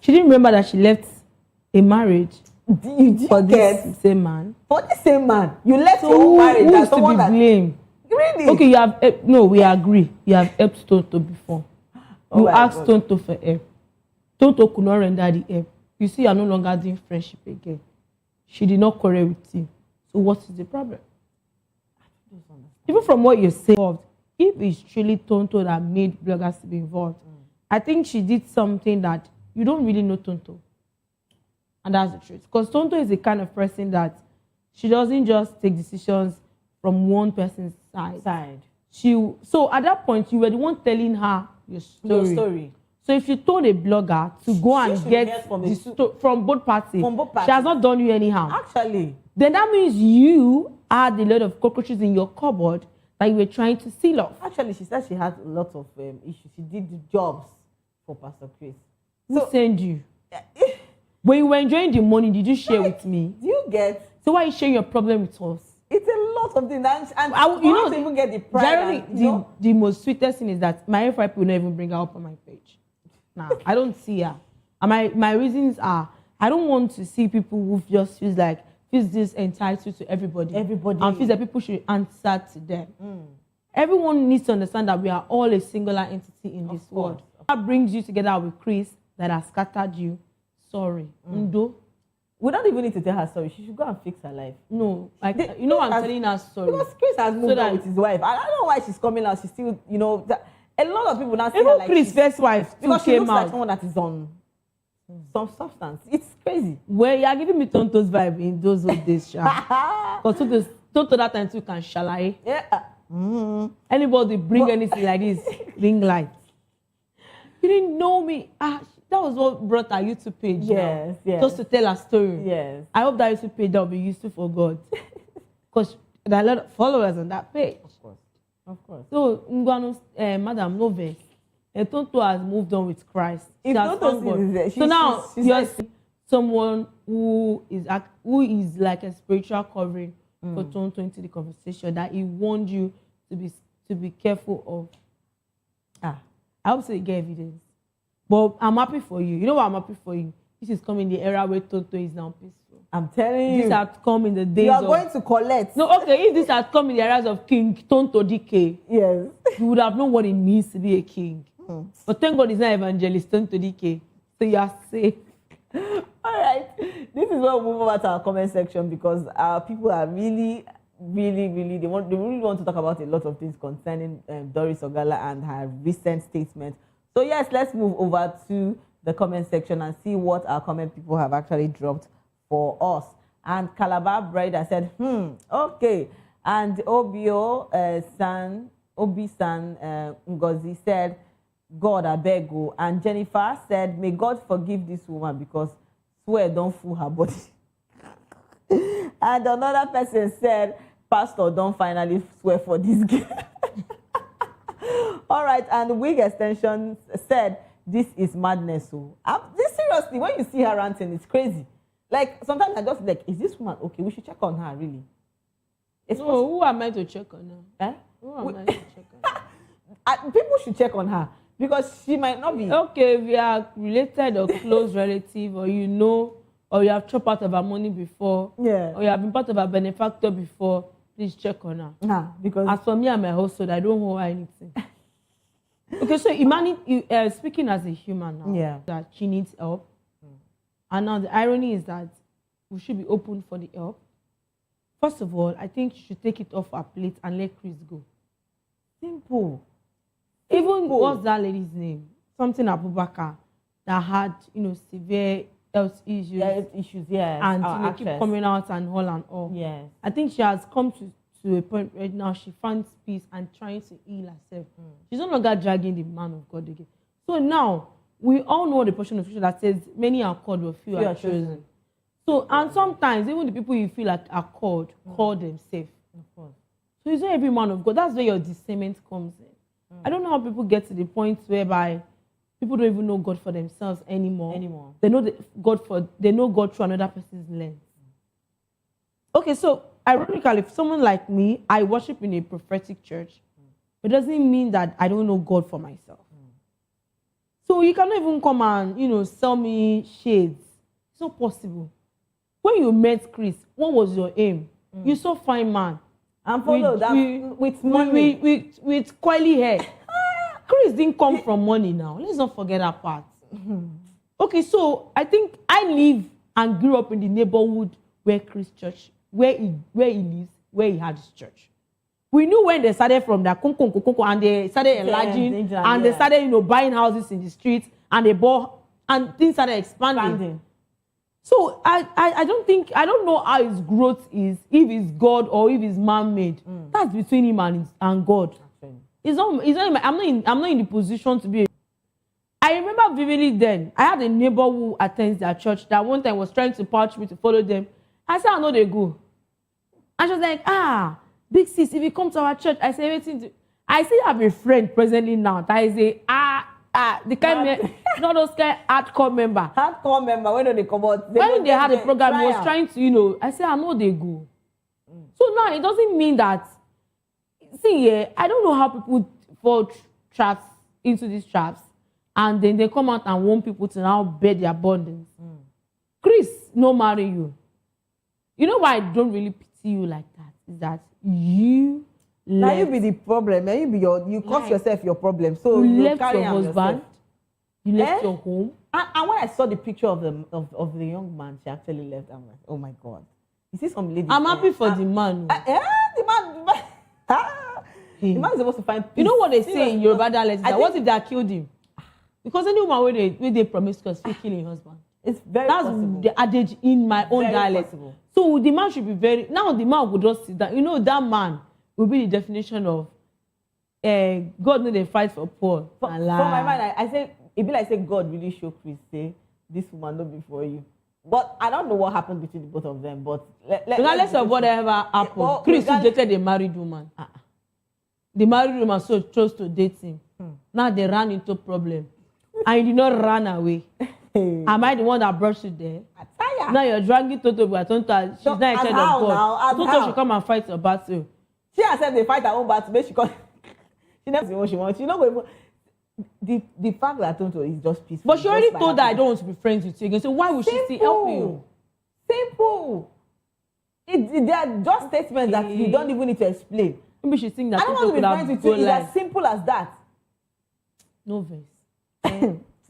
She didn't remember that she left a marriage. For this same man. For the same man. You left your own marriage. Who is to be blamed? Really? Okay, you have no, we agree. You have helped Tonto before. You asked Tonto for help. Tonto could not render the help. You see, you are no longer doing friendship again. She did not quarrel with you. So what is the problem? Even from what you say, if it's truly Tonto that made bloggers to be involved, I think she did something that you don't really know Tonto. And that's the truth. Because Tonto is the kind of person that she doesn't just take decisions from one person's side. So at that point, you were the one telling her your story. So if you told a blogger to go and get from both parties, she has not done you any harm. Actually. Then that means you had a lot of cockroaches in your cupboard that you were trying to seal off. Actually, she said she had a lot of issues. She did the jobs for Pastor Chris. Who sent you? When you were enjoying the money, did you share with me? Do you get? So why are you sharing your problem with us? It's a lot of things. And you don't even get the pride. Generally, the most sweetest thing is that my FYP will not even bring her up on my page. Nah, I don't see her. And my reasons are, I don't want to see people who just feels this entitled to everybody. And feels that people should answer to them. Everyone needs to understand that we are all a singular entity in this world. That brings you together with Chris that has scattered you. Sorry. Ndo. We don't even need to tell her sorry. She should go and fix her life. No, like you know, I'm telling her sorry. Because Chris has moved on with his wife. I don't know why she's coming out. She's still, you know, a lot of people now see her like Chris' first wife because she came looks out. like someone that is on some substance. It's crazy. Well, you are giving me Tonto's vibe in those old days, Sha. Because Tonto that time too can shalai. Yeah. Anybody bring anything like this, ring light. You didn't know me. That was what brought our YouTube page. Yes, yes. Just to tell a story. Yes. I hope that YouTube page will be useful for God. Because there are a lot of followers on that page. Of course. So, Madam Noves, Tonto has moved on with Christ. If Tonto sees it, so now you're someone who is like a spiritual covering for Tonto into the conversation that he warned you to be careful of. I hope so you get evidence. But I'm happy for you. You know what I'm happy for you? This is coming in the era where Tonto is now peaceful. I'm telling you. This had come in the days You are going to collect. No, okay, if this had come in the eras of King Tonto Dikeh, yes, you would have known what it means to be a king. But thank God it's not Evangelist Tonto Dikeh. So you are safe. All right. This is where we move over to our comment section because our people are really they really want to talk about a lot of things concerning Doris Ogala and her recent statement. So yes, let's move over to the comment section and see what our comment people have actually dropped for us. And Calabar Brida said, okay. And Obi San Ngozi said, God, I beg you. And Jennifer said, may God forgive this woman because swear don't fool her body. And another person said, Pastor, don't finally swear for this girl. All right, and Wig Extension said, this is madness. So, this seriously, when you see her ranting, it's crazy. Like, sometimes I just like, is this woman okay? We should check on her, really. No, who am I to check on her? Eh? Who am I to check on her? People should check on her because she might not be. Okay, if you are related or close relative, or you know, or you have chopped out of her money before, yeah, or you have been part of a benefactor before, please check on her. Because as for me and my household, I don't owe her anything. Okay, so Imani, speaking as a human now, that she needs help. And now the irony is that we should be open for the help. First of all, I think she should take it off her plate and let Chris go. Simple. Even what's that lady's name? Something Abubakar that had, severe health issues. Yeah, health issues, yes. And keep coming out and all. Yes. I think she has come to a point right now she finds peace and trying to heal herself. She's no longer dragging the man of God again. So now, we all know the portion of scripture that says, many are called, but few are chosen. So, and sometimes, even the people you feel like are called, call themselves. So it's not every man of God. That's where your discernment comes in. I don't know how people get to the point whereby people don't even know God for themselves anymore. They know God through another person's lens. Okay, so ironically, if someone like me, I worship in a prophetic church, it doesn't mean that I don't know God for myself. So you cannot even come and, sell me shades. It's not possible. When you met Chris, what was your aim? You saw fine man. And follow that with money. With coily hair. Chris didn't come from money now. Let's not forget that part. Okay, so I think I live and grew up in the neighborhood where Chris Church, where he lives, where he had his church. We knew when they started from that and they started enlarging and they started, buying houses in the streets and they bought and things started expanding. So I don't know how his growth is, if it's God or if it's man-made. That's between him and God. It's not I'm not in the position to be. I remember vividly then, I had a neighbor who attends their church that one time was trying to pouch me to follow them. I said, I know they go. And she was like, big sis, if you come to our church, I say everything. I still have a friend presently now that is the kind not those kind hardcore member. Hardcore member, when they come out? When they had a program, he was trying to, I said, I know they go. So now it doesn't mean that, I don't know how people fall traps into these traps and then they come out and want people to now bear their burdens. Chris, no marry you. You know why I don't really pity you like that? Is that you Now you be the problem, and you cause yourself your problem. So you you left carry your husband, you left your home. And when I saw the picture of the young man, she actually left. I'm like, oh my God. You see some lady. I'm happy for the man. The man. The man is supposed to find peace. You know what they say in Yoruba dialect? What if they killed him? Because any woman when they promiscuous, they kill her husband. It's very possible. That's the adage in my own dialect. Possible. So the man should be now the man would just sit down. You know, that man will be the definition of God know they fight for poor. From my mind, I say, it be like say God really show Chris, say, this woman not before you. But I don't know what happened between the both of them. But regardless of whatever happened, Chris dated a married woman. The married woman so chose to date him. Now they ran into problem. And you did not run away. Am I the one that brought you there? Now you're dragging Tonto by Tonto. She's not a child of God. Tonto should come and fight your battle. She herself they fight her own battle, but she never see what she wants. She not going. The fact that Tonto is just peaceful. But she already told that I don't want to be friends with you again. So why would she still help you? Simple. They are just statements that you don't even need to explain. Maybe she think that I don't want to be friends with you. It's as simple as that. No verse.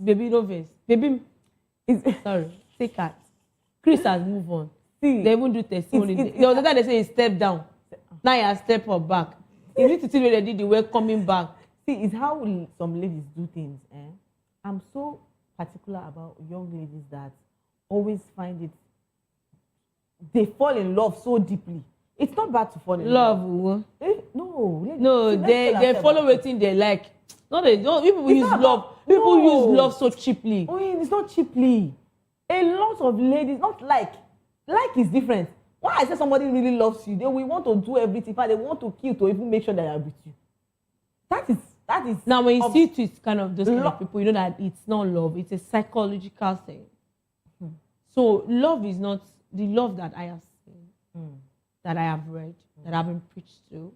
Baby, no verse. Baby, sorry, take heart. Chris has moved on. See, they even do testimony. The other time they say he stepped down. Now he has stepped up back. You need to see where they did the work coming back. See, it's how some ladies do things. I'm so particular about young ladies that always find it. They fall in love so deeply. It's not bad to fall in love. No, they follow everything they like. No, they don't. People use love. People use love so cheaply. Oh, it's not cheaply. A lot of ladies, not like is different. When I say somebody really loves you, they will want to do everything. They want to kill to even make sure that they are with you. That is. Now, when you see it with kind of those kind of people, you know that it's not love. It's a psychological thing. So love is not the love that I have seen, that I have read, that I've been preached to.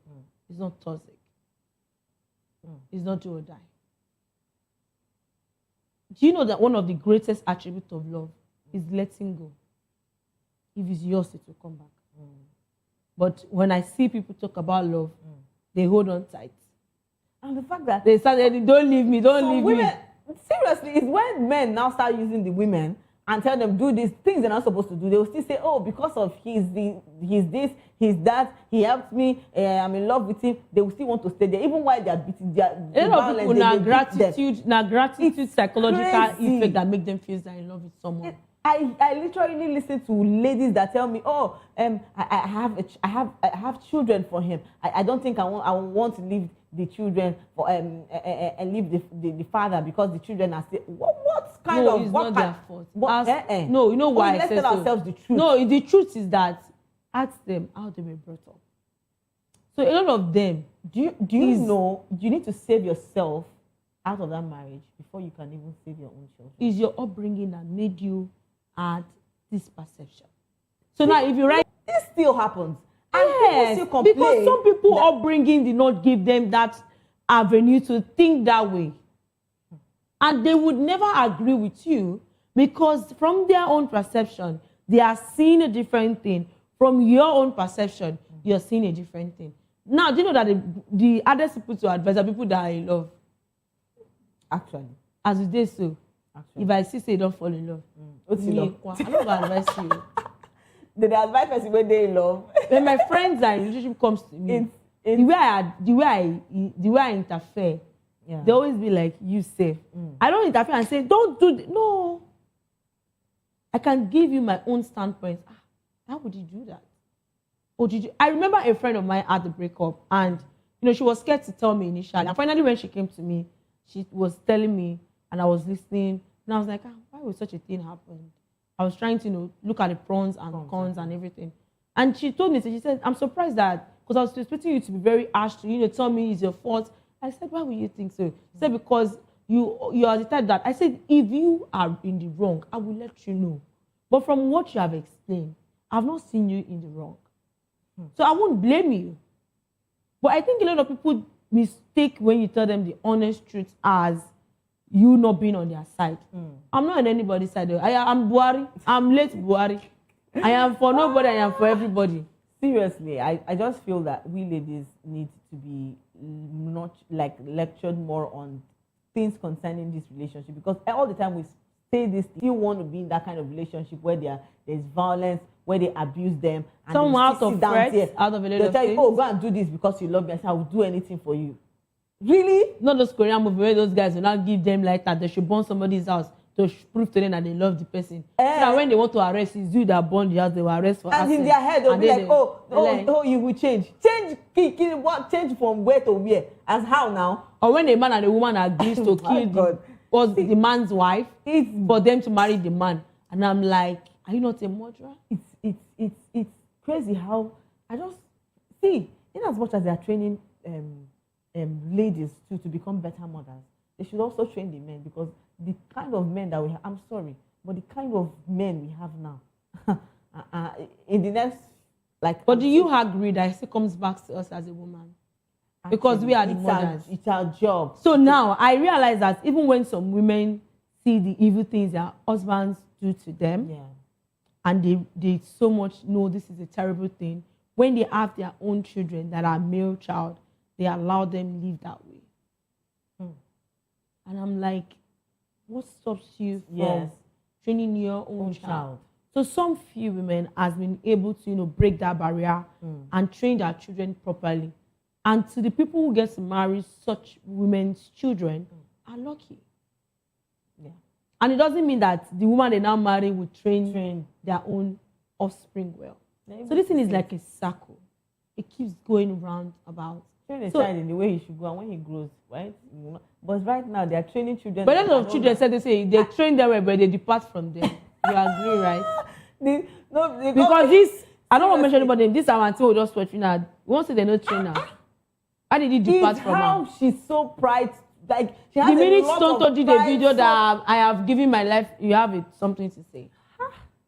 It's not toxic. It's not do or die. Do you know that one of the greatest attributes of love is letting go? If it's yours, it will come back. But when I see people talk about love, they hold on tight. And the fact that they start saying, don't leave me, don't leave me. Seriously, it's when men now start using the women and tell them do these things they're not supposed to do. They will still say, oh, because of he's this, he's that, he helped me, I'm in love with him. They will still want to stay there, even while they are beating a lot of people gratitude, psychological effect that make them feel they're in love with someone. I literally listen to ladies that tell me, oh, I have children for him. I don't think I want to leave the children for and leave the father because the children are still. What kind of? It's what not kind, their fault. What, No, you know why I let's say tell so. ourselves the truth. No, the truth is that ask them how they were brought up. So a lot of them. Do you know you need to save yourself out of that marriage before you can even save your own children? Is your upbringing that made you add this perception? So now, if you write, this still happens. And yes, still complain because some people upbringing did not give them that avenue to think that way. And they would never agree with you because from their own perception, they are seeing a different thing. From your own perception, you're seeing a different thing. Now, do you know that the others people to advise are people that are in love? Actually. As you did so. Actually. If I see say you don't fall in love, I'm not going to advise you. They advise person when they in love. When my friends are in relationship comes to me, the way I interfere, they always be like, you safe. I don't interfere and say, don't do this. No. I can give you my own standpoint. How would you do that? Or did you? I remember a friend of mine had the breakup, and she was scared to tell me initially. And finally, when she came to me, she was telling me, and I was listening, and I was like, why would such a thing happen? I was trying to look at the pros and cons and everything. And she told me, she said, I'm surprised that, because I was expecting you to be very harsh to, tell me it's your fault. I said, why would you think so? She said, because you are the type that, I said, if you are in the wrong, I will let you know. But from what you have explained, I've not seen you in the wrong. So I won't blame you. But I think a lot of people mistake when you tell them the honest truth as you not being on their side. I'm not on anybody's side. I'm Buhari. I'm late Buhari. I am for nobody. I am for everybody. Seriously, I just feel that we ladies need to be not like lectured more on things concerning this relationship, because all the time we say this, you want to be in that kind of relationship where there's violence, where they abuse them, and someone out of threats, out of a little they'll tell you, oh, go and do this because you love me. I say, I will do anything for you. Really? Not those Korean movies where those guys will not give them like that. They should burn somebody's house to prove to them that they love the person. So that when they want to arrest, it's you that burn the house, they will arrest for and in their head, they'll be like, oh, you will change. Change from where to where? As how now? Or when a man and a woman agrees to kill the man's wife, it's for them to marry the man. And I'm like, are you not a murderer? It's crazy how I just see, in as much as they are training ladies to become better mothers, they should also train the men, because the kind of men that we have, I'm sorry, but the kind of men we have now, in the next, like... But do you agree that it still comes back to us as a woman? Because we are the mothers. It's our job. So now, I realize that even when some women see the evil things their husbands do to them, and they so much know this is a terrible thing, when they have their own children that are male child, they allow them live that way. And I'm like, what stops you from training your own child? So some few women has been able to, break that barrier and train their children properly. And to the people who get to marry such women's children are lucky. Yeah. And it doesn't mean that the woman they now marry will train their own offspring well. So this thing is like a circle. It keeps going round about. Train a child in the way he should go, and when he grows, right? But right now, they are training children. But a lot of children they train them well, but they depart from them. You agree, right? Because this, I don't want to mention anybody, this our auntie will just watching her. We won't say they're not trainer. Why did he depart from her? How she's so pride. Like, she has the minute a lot Tonto did a video that I have given my life, you have something to say.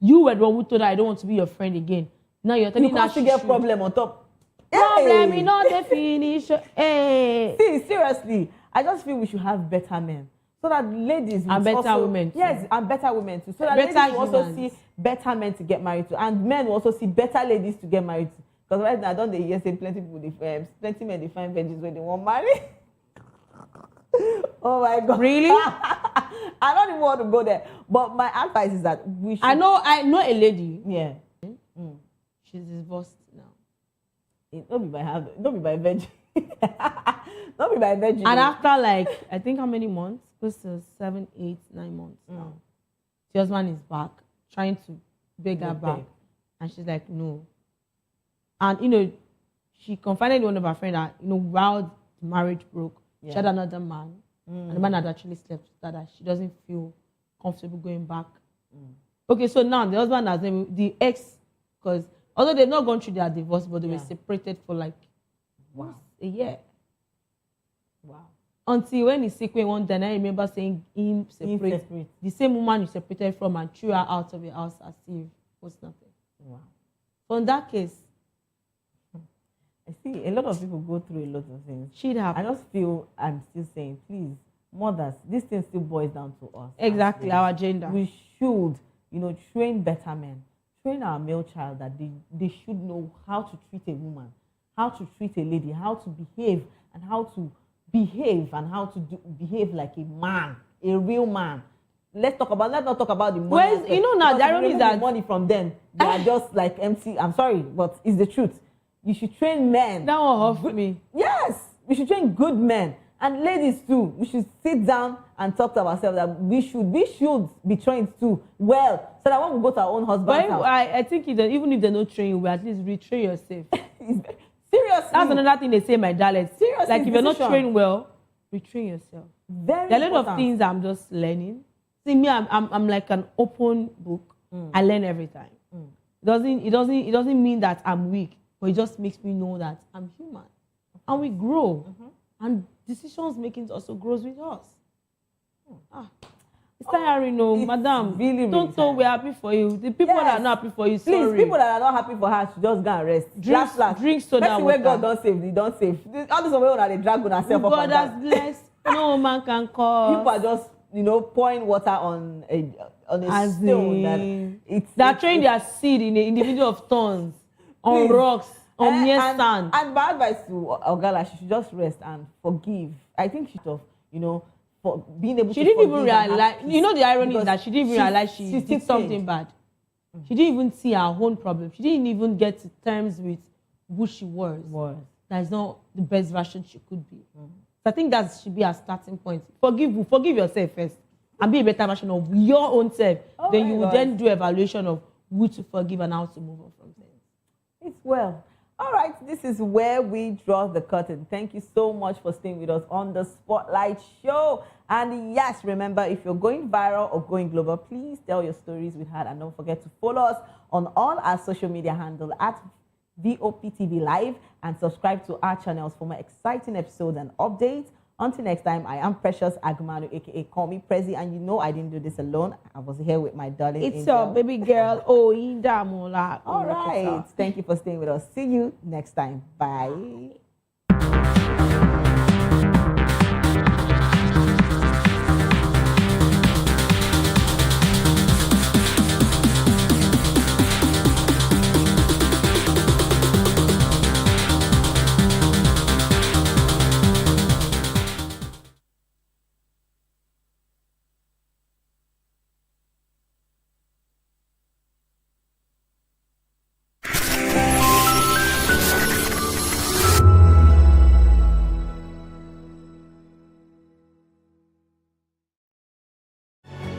You were the one who told her, I don't want to be your friend again. Now you're telling her she get problem on top. Problem is not the finish. Hey. See, seriously, I just feel we should have better men. So that ladies will and better women too. Yes, and better women too. So that better ladies will also see better men to get married to. And men will also see better ladies to get married to. Because right now, I don't hear say plenty people, plenty men they find virgins when they want marry. Oh my God. Really? I don't even want to go there. But my advice is that we should... I know a lady. Yeah. She's divorced now. Don't be by virgin. Don't be by virgin. And after I think how many months? Close to 7, 8, 9 months now. The husband is back, trying to beg her back. And she's like, no. And, she confided in one of her friends that, while the marriage broke, she had another man. And the man had actually slept with her, that she doesn't feel comfortable going back. Okay, so now the husband has the ex, because although they've not gone through their divorce, but they were separated for a year. Wow. Until when he's sick one day, I remember saying him separate. The same woman you separated from and threw her out of your house as if it was nothing. Wow. So in that case, I see a lot of people go through a lot of things. Shit happens. I just feel I'm still saying, please, mothers, this thing still boils down to us. Exactly, our gender. We should, train better men. Train our male child that they should know how to treat a woman, how to treat a lady, how to behave, and how to behave like a man, a real man. Let's not talk about the money. Well, now the irony is that money from them, they are just like empty. I'm sorry, but it's the truth. You should train men. That one off me. Yes, we should train good men. And ladies too, we should sit down and talk to ourselves that we should be trained too well, so that when we go to our own husband's house. I think even if they don't train you, at least retrain yourself. Seriously. That's another thing they say in my dialect. Seriously. Like if you're not trained well, retrain yourself. Very there are a lot important. of things I'm just learning. See me, I'm like an open book. I learn every time. It doesn't mean that I'm weak, but it just makes me know that I'm human. And we grow. And decisions making also grows with us. It's tiring, madam. Really, don't know we're happy for you. The people that are not happy for you, sorry. Please, people that are not happy for her should just go and rest. Drink soda water. God don't save, they don't save. All this way on they drag on herself up and down. God has blessed. No man can cause. People are just, pouring water on a stone. They're throwing their seed in the middle of thorns, on rocks. Stand. And my advice to Ogala, she should just rest and forgive. I think she should, for being able she to didn't forgive even realize, the irony is because that she didn't even realize she did something bad. She didn't even see her own problem. She didn't even get to terms with who she was. That is not the best version she could be. So I think that should be a starting point. Forgive yourself first and be a better version of your own self. Then you will then do evaluation of who to forgive and how to move on from things. It's well. All right, this is where we draw the curtain. Thank you so much for staying with us on the Spotlight Show. And yes, remember, if you're going viral or going global, please tell your stories with her. And don't forget to follow us on all our social media handle at VOPTV Live and subscribe to our channels for more exciting episodes and updates. Until next time, I am Precious Agumanu, aka Call Me Prezi, and I didn't do this alone. I was here with my darling It's Angel. your baby girl, Ida Mola. All right. Thank you for staying with us. See you next time. Bye.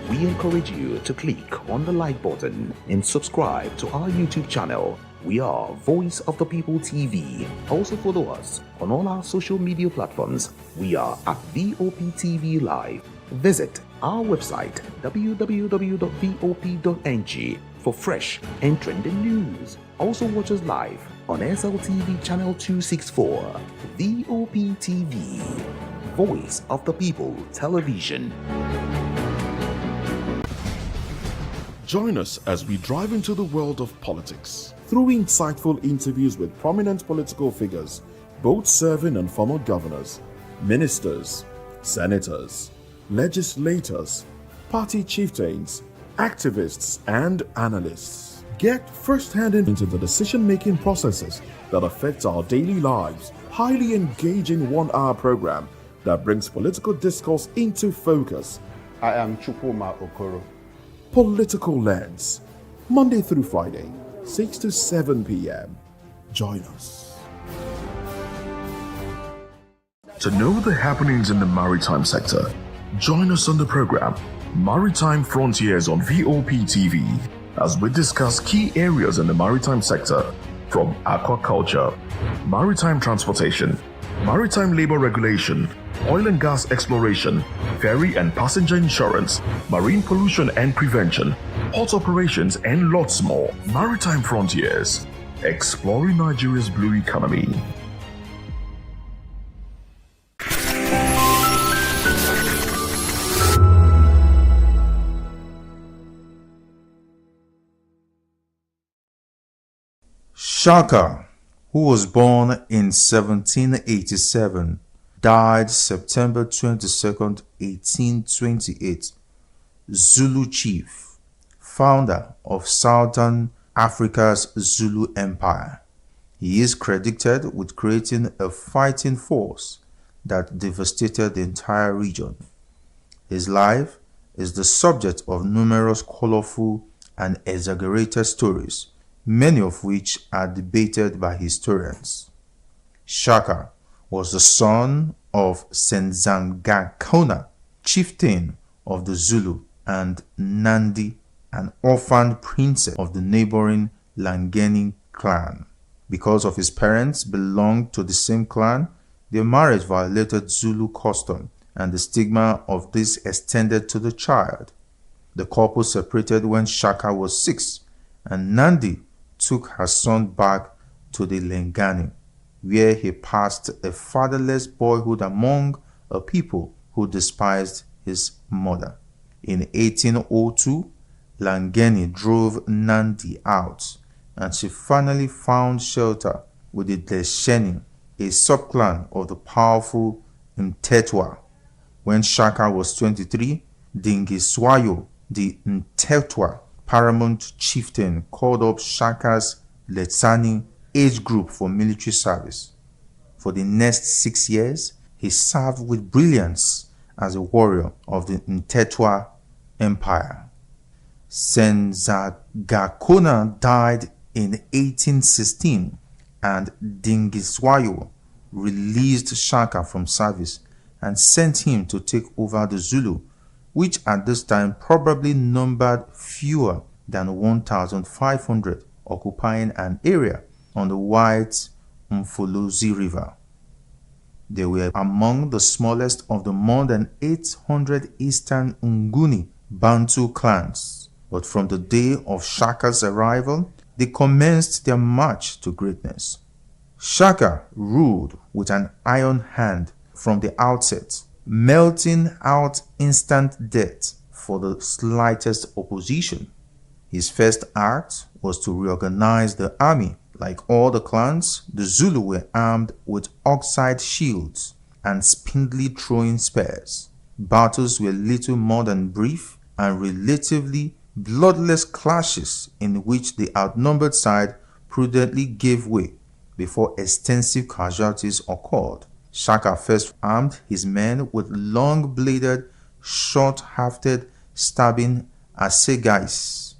We encourage you to click on the like button and subscribe to our YouTube channel. We are Voice of the People TV. Also follow us on all our social media platforms. We are at VOPTV Live. Visit our website www.vop.ng for fresh and trending news. Also watch us live on SLTV channel 264. VOPTV, Voice of the People Television. Join us as we drive into the world of politics through insightful interviews with prominent political figures, both serving and former governors, ministers, senators, legislators, party chieftains, activists, and analysts. Get first-hand into the decision-making processes that affect our daily lives. Highly engaging one-hour program that brings political discourse into focus. I am Chukwuma Okoro. Political Lens, Monday through Friday, 6 to 7 p.m. Join us. To know the happenings in the maritime sector, join us on the program Maritime Frontiers on VOP TV as we discuss key areas in the maritime sector from aquaculture, maritime transportation, maritime labor regulation, oil and gas exploration, ferry and passenger insurance, marine pollution and prevention, port operations, and lots more. Maritime Frontiers, exploring Nigeria's blue economy. Shaka, who was born in 1787, died September 22nd, 1828. Zulu chief, founder of Southern Africa's Zulu Empire. He is credited with creating a fighting force that devastated the entire region. His life is the subject of numerous colorful and exaggerated stories, many of which are debated by historians. Shaka was the son of Senzangakona, chieftain of the Zulu, and Nandi, an orphaned princess of the neighboring Langeni clan. Because of his parents belonged to the same clan, their marriage violated Zulu custom, and the stigma of this extended to the child. The couple separated when Shaka was 6, and Nandi took her son back to the Lengani, where he passed a fatherless boyhood among a people who despised his mother. In 1802, Langeni drove Nandi out, and she finally found shelter with the Desheni, a subclan of the powerful Mtetwa. When Shaka was 23, Dingiswayo, the Mtetwa paramount chieftain, called up Shaka's Letsani age group for military service. For the next 6 years, he served with brilliance as a warrior of the Ntetwa Empire. Senzagakona died in 1816, and Dingiswayo released Shaka from service and sent him to take over the Zulu, which at this time probably numbered fewer than 1,500, occupying an area on the White Mfolozi River. They were among the smallest of the more than 800 Eastern Nguni Bantu clans, but from the day of Shaka's arrival, they commenced their march to greatness. Shaka ruled with an iron hand from the outset, melting out instant death for the slightest opposition. His first act was to reorganize the army. Like all the clans, the Zulu were armed with oxide shields and spindly throwing spears. Battles were little more than brief and relatively bloodless clashes in which the outnumbered side prudently gave way before extensive casualties occurred. Shaka first armed his men with long-bladed, short-hafted, stabbing assegais,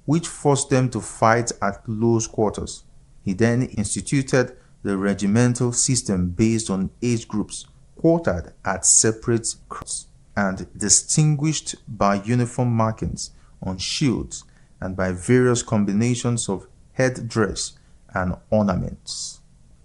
which forced them to fight at close quarters. He then instituted the regimental system based on age groups, quartered at separate crops, and distinguished by uniform markings on shields and by various combinations of headdress and ornaments.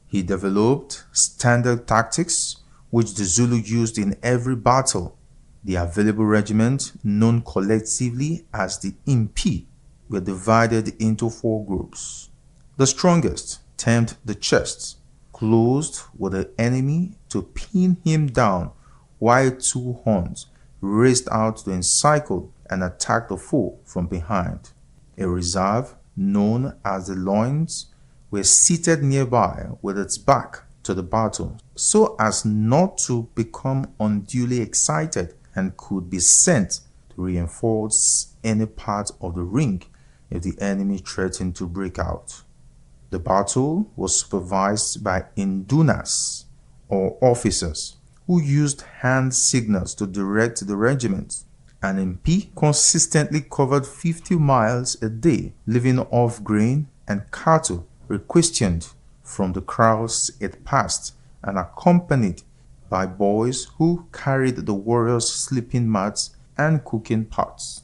He developed standard tactics which the Zulu used in every battle. The available regiment, known collectively as the Impi, were divided into 4 groups. The strongest, termed the chest, closed with the enemy to pin him down, while 2 horns raced out to encircle and attack the foe from behind. A reserve, known as the loins, were seated nearby with its back to the battle, so as not to become unduly excited, and could be sent to reinforce any part of the ring if the enemy threatened to break out. The battle was supervised by indunas, or officers, who used hand signals to direct the regiment. An MP consistently covered 50 miles a day, living off grain and cattle requisitioned from the crowds it passed, and accompanied by boys who carried the warriors' sleeping mats and cooking pots.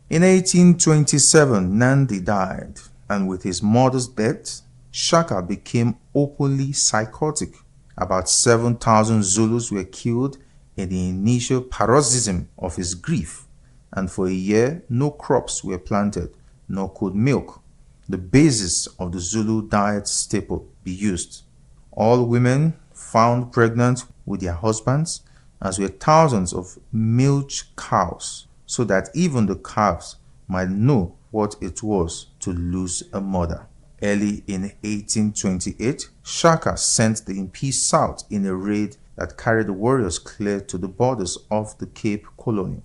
In 1827, Nandi died, and with his mother's death, Shaka became openly psychotic. About 7,000 Zulus were killed in the initial paroxysm of his grief, and for a year no crops were planted, nor could milk, the basis of the Zulu diet staple, be used. All women found pregnant with their husbands, as were thousands of milch cows, so that even the calves might know what it was to lose a mother. Early in 1828, Shaka sent the Impi south in a raid that carried the warriors clear to the borders of the Cape Colony.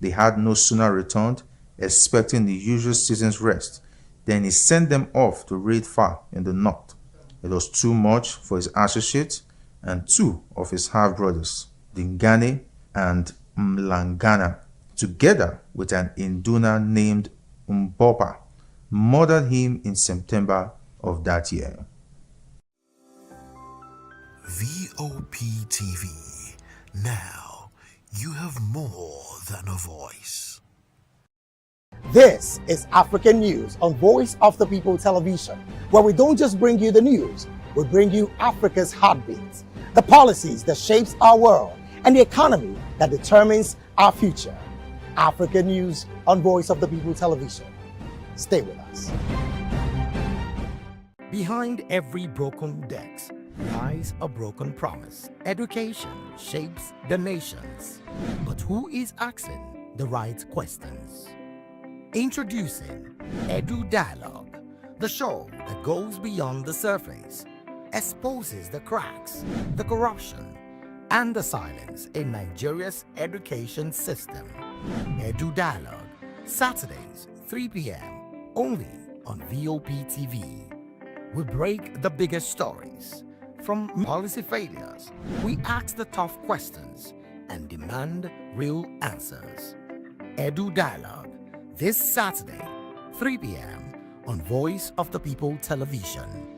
They had no sooner returned, expecting the usual season's rest, than he sent them off to raid far in the north. It was too much for his associates, and 2 of his half-brothers, Dingane and Mlangana, together with an Induna named Mbopa, murdered him in September of that year. VOP TV. Now you have more than a voice. This is African News on Voice of the People Television, where we don't just bring you the news, we bring you Africa's heartbeats, the policies that shapes our world, and the economy that determines our future. African News on Voice of the People Television. Stay with us. Behind every broken desk lies a broken promise. Education shapes the nations. But who is asking the right questions? Introducing Edu Dialogue, the show that goes beyond the surface, exposes the cracks, the corruption, and the silence in Nigeria's education system. Edu Dialogue, Saturdays, 3 p.m., only on VOP TV. we break the biggest stories. From policy failures, we ask the tough questions and demand real answers. Edu Dialogue, this Saturday, 3 p.m. on Voice of the People Television.